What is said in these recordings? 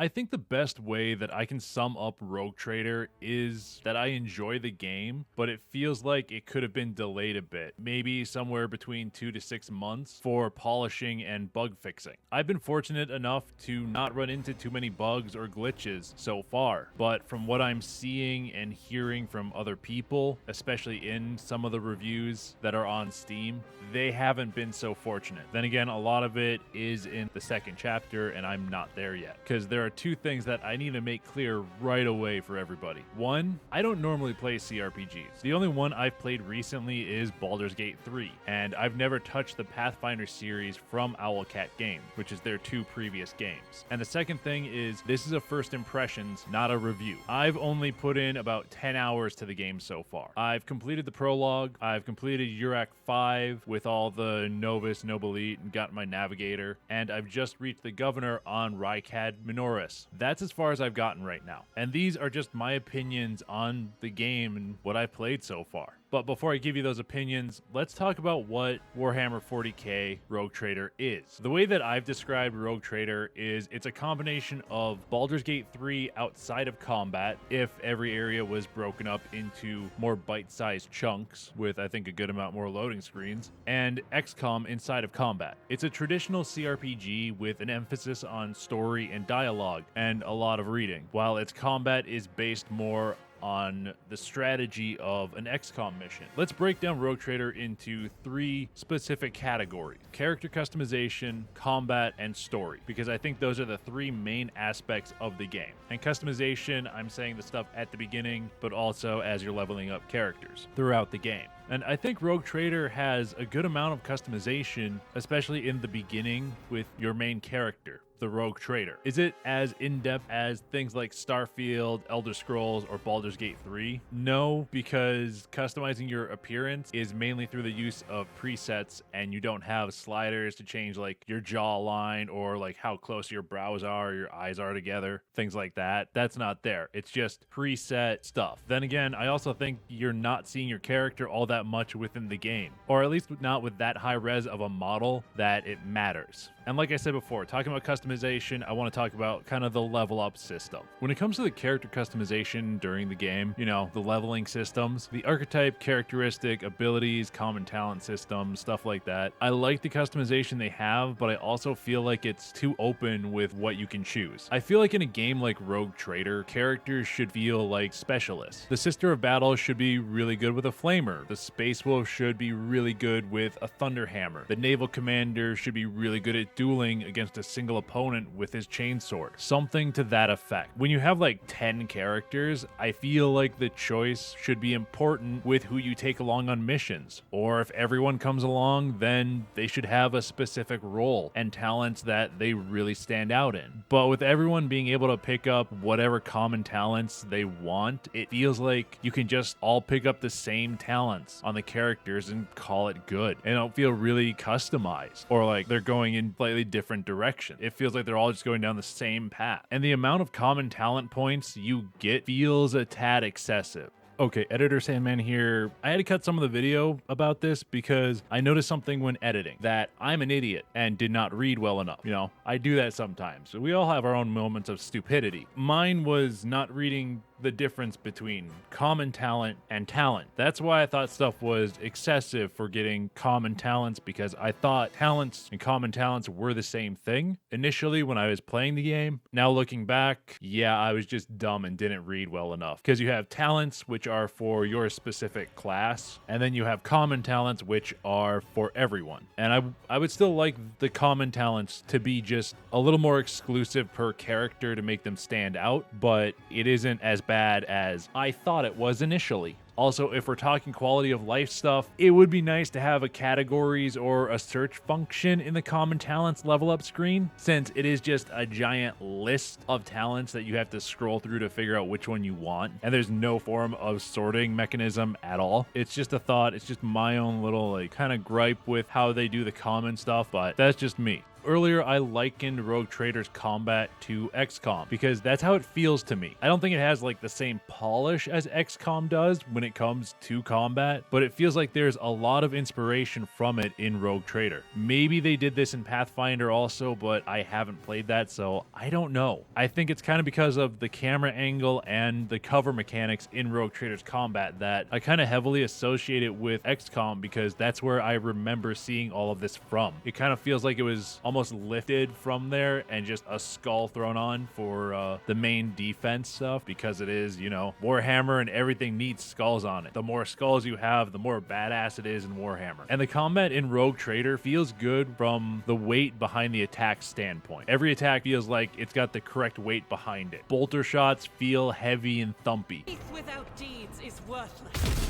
I think the best way that I can sum up Rogue Trader is that I enjoy the game, but it feels like it could have been delayed a bit, maybe somewhere between 2 to 6 months for polishing and bug fixing. I've been fortunate enough to not run into too many bugs or glitches so far, but from what I'm seeing and hearing from other people, especially in some of the reviews that are on Steam, they haven't been so fortunate. Then again, a lot of it is in the second chapter, and I'm not there yet, because there are two things that I need to make clear right away for everybody. One, I don't normally play cRPGs. The only one I've played recently is Baldur's Gate 3, and I've never touched the Pathfinder series from Owlcat Games, which is their two previous games. And the second thing is, this is a first impressions, not a review. I've only put in about 10 hours to the game so far. I've completed the prologue, I've completed Urak 5 with all the Novus, Nobilite, and got my Navigator, and I've just reached the Governor on Rykad Minoris. That's as far as I've gotten right now. And these are just my opinions on the game and what I've played so far. But before I give you those opinions, let's talk about what Warhammer 40k Rogue Trader is. The way that I've described Rogue Trader is it's a combination of Baldur's Gate 3 outside of combat, if every area was broken up into more bite-sized chunks with, I think, a good amount more loading screens, and XCOM inside of combat. It's a traditional cRPG with an emphasis on story and dialogue and a lot of reading, while its combat is based more on the strategy of an XCOM mission. Let's break down Rogue Trader into three specific categories: character customization, combat, and story, because I think those are the three main aspects of the game. And customization, I'm saying the stuff at the beginning, but also as you're leveling up characters throughout the game. And I think Rogue Trader has a good amount of customization, especially in the beginning with your main character, the Rogue Trader. Is it as in-depth as things like Starfield, Elder Scrolls, or Baldur's Gate 3? No, because customizing your appearance is mainly through the use of presets, and you don't have sliders to change like your jawline or like how close your brows are, or your eyes are together, things like that. That's not there. It's just preset stuff. Then again, I also think you're not seeing your character all that much within the game, or at least not with that high res of a model that it matters. And like I said before, talking about customization, I want to talk about kind of the level up system. When it comes to the character customization during the game, you know, the leveling systems, the archetype, characteristic, abilities, common talent system, stuff like that, I like the customization they have, but I also feel like it's too open with what you can choose. I feel like in a game like Rogue Trader, characters should feel like specialists. The Sister of Battle should be really good with a flamer. The Space Wolf should be really good with a Thunderhammer. The Naval Commander should be really good at dueling against a single opponent with his chainsword. Something to that effect. When you have like 10 characters, I feel like the choice should be important with who you take along on missions. Or if everyone comes along, then they should have a specific role and talents that they really stand out in. But with everyone being able to pick up whatever common talents they want, it feels like you can just all pick up the same talents on the characters and call it good. And it don't feel really customized, or like they're going in slightly different direction. It feels like they're all just going down the same path. And the amount of common talent points you get feels a tad excessive. Okay, Editor Sandman here. I had to cut some of the video about this because I noticed something when editing, that I'm an idiot and did not read well enough. You know, I do that sometimes. We all have our own moments of stupidity. Mine was not reading the difference between common talent and talent. That's why I thought stuff was excessive for getting common talents, because I thought talents and common talents were the same thing initially when I was playing the game. Now looking back, yeah, I was just dumb and didn't read well enough, because you have talents which are for your specific class, and then you have common talents which are for everyone. And I would still like the common talents to be just a little more exclusive per character to make them stand out, but it isn't as bad as I thought it was initially. Also, if we're talking quality of life stuff, it would be nice to have a categories or a search function in the common talents level up screen, since it is just a giant list of talents that you have to scroll through to figure out which one you want, and there's no form of sorting mechanism at all. It's just a thought. It's just my own little like kind of gripe with how they do the common stuff, but that's just me. Earlier, I likened Rogue Trader's combat to XCOM because that's how it feels to me. I don't think it has like the same polish as XCOM does when it comes to combat, but it feels like there's a lot of inspiration from it in Rogue Trader. Maybe they did this in Pathfinder also, but I haven't played that, so I don't know. I think it's kind of because of the camera angle and the cover mechanics in Rogue Trader's combat that I kind of heavily associate it with XCOM because that's where I remember seeing all of this from. It kind of feels like it was almost lifted from there and just a skull thrown on for the main defense stuff because it is, you know, Warhammer and everything needs skulls on it. The more skulls you have, the more badass it is in Warhammer. And the combat in Rogue Trader feels good from the weight behind the attack standpoint. Every attack feels like it's got the correct weight behind it. Bolter shots feel heavy and thumpy. Faith without deeds is worthless.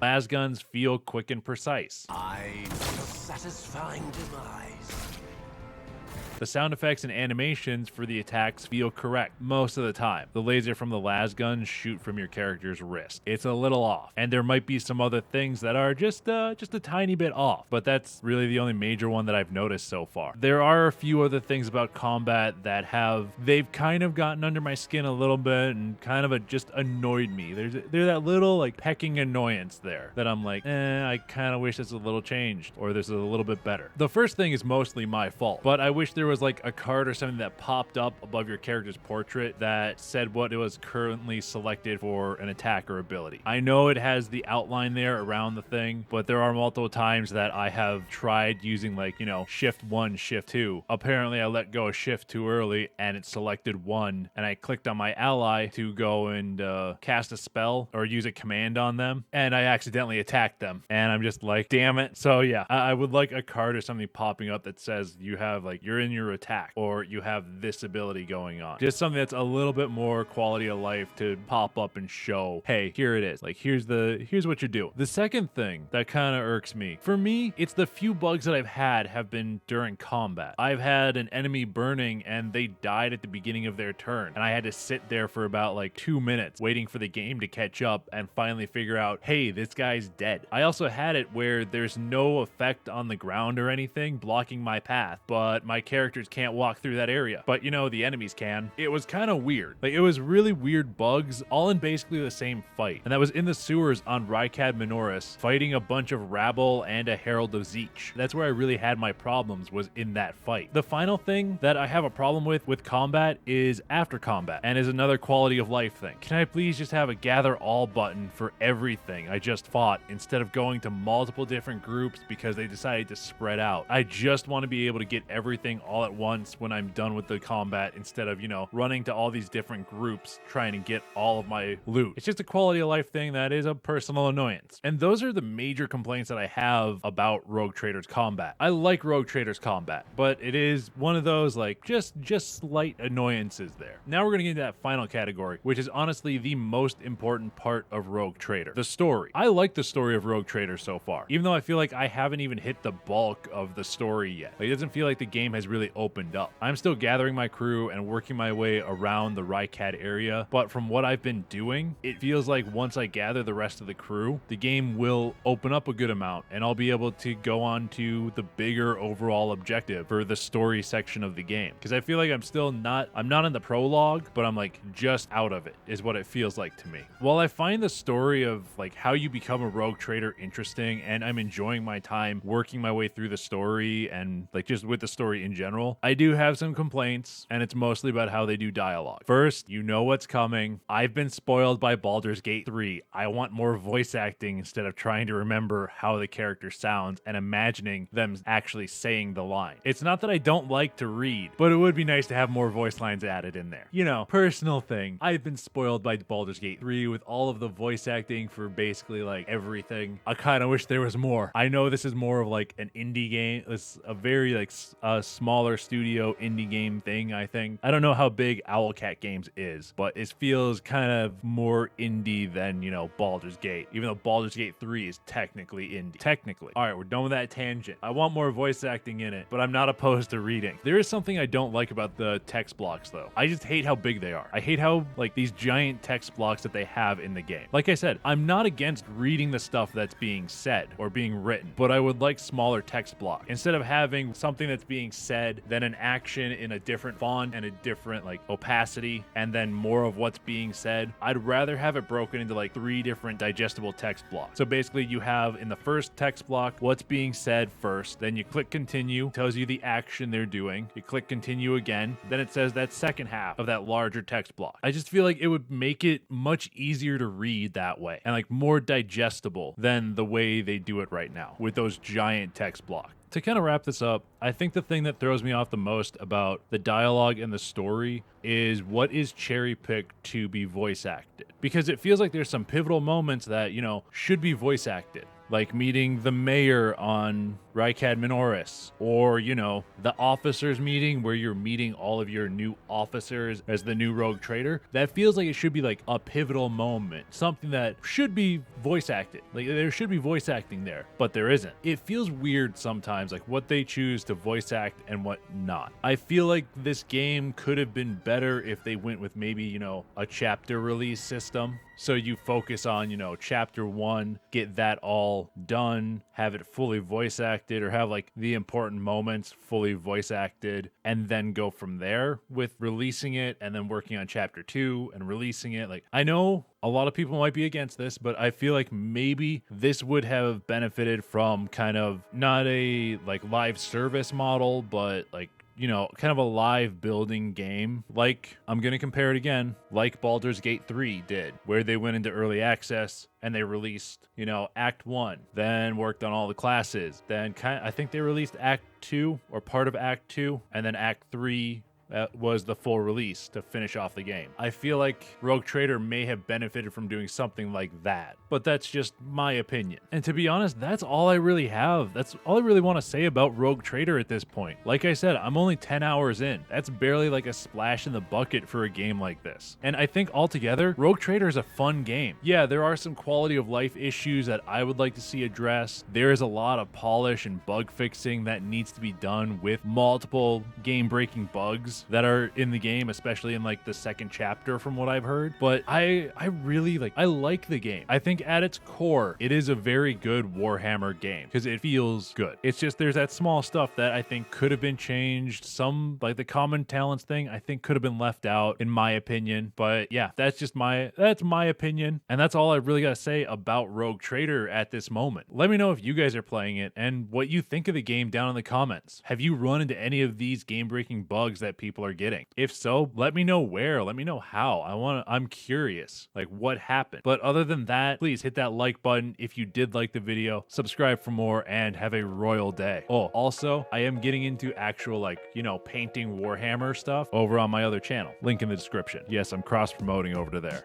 Las guns feel quick and precise. A satisfying demise. The sound effects and animations for the attacks feel correct most of the time. The laser from the las guns shoot from your character's wrist. It's a little off, and there might be some other things that are just a tiny bit off, but that's really the only major one that I've noticed so far. There are a few other things about combat that they've kind of gotten under my skin a little bit and kind of just annoyed me. There's that little like pecking annoyance there that I'm like, I kind of wish this was a little changed or this is a little bit better. The first thing is mostly my fault, but I wish there was like a card or something that popped up above your character's portrait that said what it was currently selected for an attack or ability. I know it has the outline there around the thing, but there are multiple times that I have tried using like, you know, shift 1, shift 2. Apparently I let go of shift too early and it selected 1 and I clicked on my ally to go and cast a spell or use a command on them and I accidentally attacked them and I'm just like, damn it. So yeah, I would like a card or something popping up that says you have like, you're in your attack or you have this ability going on. Just something that's a little bit more quality of life to pop up and show, hey, here it is. Like, here's what you're doing. The second thing that kind of irks me, for me, it's the few bugs that I've had have been during combat. I've had an enemy burning and they died at the beginning of their turn. And I had to sit there for about like 2 minutes waiting for the game to catch up and finally figure out, hey, this guy's dead. I also had it where there's no effect on the ground or anything blocking my path, but my characters can't walk through that area, but you know, the enemies can. It was kind of weird. Like, it was really weird bugs all in basically the same fight, and that was in the sewers on Rykad Minoris fighting a bunch of rabble and a Herald of Zeech. That's where I really had my problems, was in that fight. The final thing that I have a problem with combat is after combat, and is another quality of life thing. Can I please just have a gather all button for everything I just fought instead of going to multiple different groups because they decided to spread out? I just want to be able to get everything all at once when I'm done with the combat instead of, you know, running to all these different groups trying to get all of my loot. It's just a quality of life thing that is a personal annoyance. And those are the major complaints that I have about Rogue Trader's combat. I like Rogue Trader's combat, but it is one of those like just slight annoyances there. Now we're going to get into that final category, which is honestly the most important part of Rogue Trader, the story. I like the story of Rogue Trader so far, even though I feel like I haven't even hit the bulk of the story yet. Like, it doesn't feel like the game has really opened up. I'm still gathering my crew and working my way around the Rykad area, but from what I've been doing, it feels like once I gather the rest of the crew, the game will open up a good amount and I'll be able to go on to the bigger overall objective for the story section of the game. Because I feel like I'm not in the prologue, but I'm like just out of it is what it feels like to me. While I find the story of like how you become a Rogue Trader interesting and I'm enjoying my time working my way through the story and like just with the story in general, I do have some complaints, and it's mostly about how they do dialogue. First, you know what's coming. I've been spoiled by Baldur's Gate 3. I want more voice acting instead of trying to remember how the character sounds and imagining them actually saying the line. It's not that I don't like to read, but it would be nice to have more voice lines added in there. You know, personal thing. I've been spoiled by Baldur's Gate 3 with all of the voice acting for basically like everything. I kind of wish there was more. I know this is more of like an indie game. It's a very like small smaller studio indie game thing, I think. I don't know how big Owlcat Games is, but it feels kind of more indie than, you know, Baldur's Gate, even though Baldur's Gate 3 is technically indie. Technically. All right, we're done with that tangent. I want more voice acting in it, but I'm not opposed to reading. There is something I don't like about the text blocks, though. I just hate how big they are. I hate how, like, these giant text blocks that they have in the game. Like I said, I'm not against reading the stuff that's being said or being written, but I would like smaller text block. Instead of having something that's being said, then an action in a different font and a different, like, opacity, and then more of what's being said, I'd rather have it broken into, like, 3 different digestible text blocks. So basically, you have in the first text block what's being said first, then you click continue, tells you the action they're doing, you click continue again, then it says that second half of that larger text block. I just feel like it would make it much easier to read that way and like more digestible than the way they do it right now with those giant text blocks. To kind of wrap this up, I think the thing that throws me off the most about the dialogue and the story is what is cherry picked to be voice acted. Because it feels like there's some pivotal moments that, you know, should be voice acted. Like meeting the mayor on Rykad Minoris, or, you know, the officers meeting where you're meeting all of your new officers as the new rogue trader. That feels like it should be like a pivotal moment, something that should be voice acted. Like there should be voice acting there, but there isn't. It feels weird sometimes, like what they choose to voice act and what not. I feel like this game could have been better if they went with maybe, you know, a chapter release system. So you focus on, you know, chapter 1, get that all done, have it fully voice acted, or have like the important moments fully voice acted, and then go from there with releasing it and then working on chapter 2 and releasing it. Like, I know a lot of people might be against this, but I feel like maybe this would have benefited from kind of not a like live service model, but like, you know, kind of a live building game. Like, I'm going to compare it again, like Baldur's Gate 3 did, where they went into early access and they released, you know, Act 1, then worked on all the classes. Then I think they released Act 2 or part of Act 2, and then Act 3 was the full release to finish off the game. I feel like Rogue Trader may have benefited from doing something like that, but that's just my opinion. And to be honest, that's all I really have. That's all I really want to say about Rogue Trader at this point. Like I said, I'm only 10 hours in. That's barely like a splash in the bucket for a game like this. And I think altogether, Rogue Trader is a fun game. Yeah, there are some quality of life issues that I would like to see addressed. There is a lot of polish and bug fixing that needs to be done with multiple game-breaking bugs that are in the game, especially in like the second chapter from what I've heard. But I really like the game. I think at its core, it is a very good Warhammer game because it feels good. It's just there's that small stuff that I think could have been changed. Some like the common talents thing I think could have been left out in my opinion. But yeah, that's my opinion. And that's all I really got to say about Rogue Trader at this moment. Let me know if you guys are playing it and what you think of the game down in the comments. Have you run into any of these game-breaking bugs that people are getting? If so, let me know where, let me know how. I'm curious, like what happened. But other than that, please hit that like button if you did like the video, subscribe for more, and have a royal day. Oh, also, I am getting into actual like, you know, painting Warhammer stuff over on my other channel. Link in the description. Yes, I'm cross-promoting over to there.